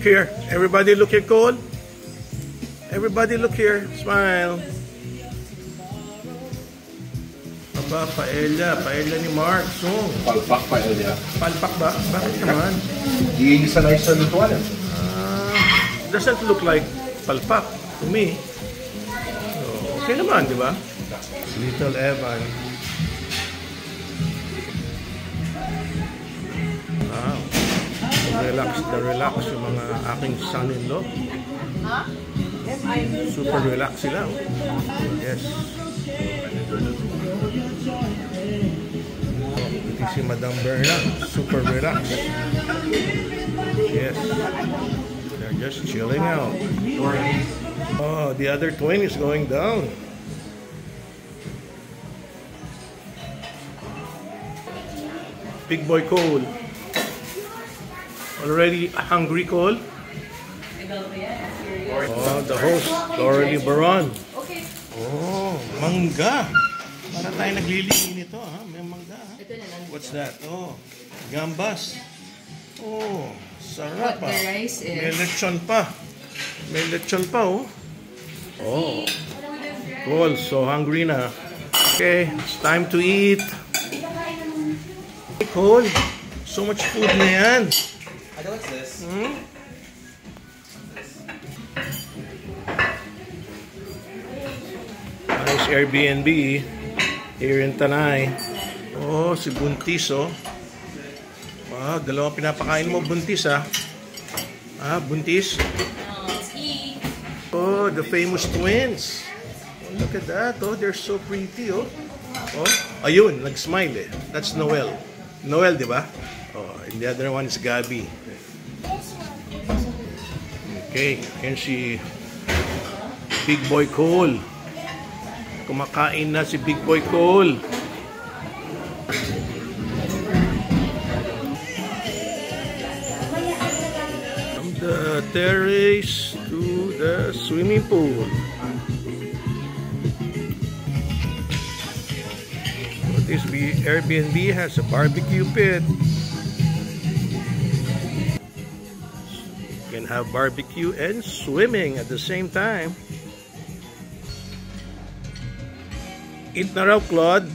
Look here. Everybody look here, Cole. Everybody look here. Smile. Aba, paella. Paella ni Mark. So, Palpak paella. palpak ba? Bakit naman? Hindi sanay sa lutuan. Doesn't look like palpak to me. So, okay naman, di ba? Little Evan. Wow. Relax yung mga aking son-in-law. Super relax sila. Yes. Ito si Madam Berna. Super relax. Yes. They're just chilling out. Oh, the other twin is going down. Big boy Cole. Already hungry, Cole? Oh, the host, Laurelie Baron. Oh, mangga. Para tayo naglilingin nito, ha? May mangga, ha? What's that? Oh, gambas. Oh, sarap, ha? May lechon pa. May lechon pa, oh. Oh. Cole, so hungry na. Okay, it's time to eat. Hey, Cole, so much food na yan. What's this? Nice Airbnb here in Tanay. Oh, si Buntis, oh. Ah, dalawang pinapakain mo, Buntis, ah. Ah, Buntis. Oh, the famous twins. Oh, look at that, oh. They're so pretty, oh. Oh, ayun, nag-smile, eh. That's Noel. Noel, di ba? Oh, and the other one is Gabi. Okay, and si Big Boy Cole. Kumakain na si Big Boy Cole. From the terrace to the swimming pool. This Airbnb has a barbecue pit. You can have barbecue and swimming at the same time. Eat na raw, Claude.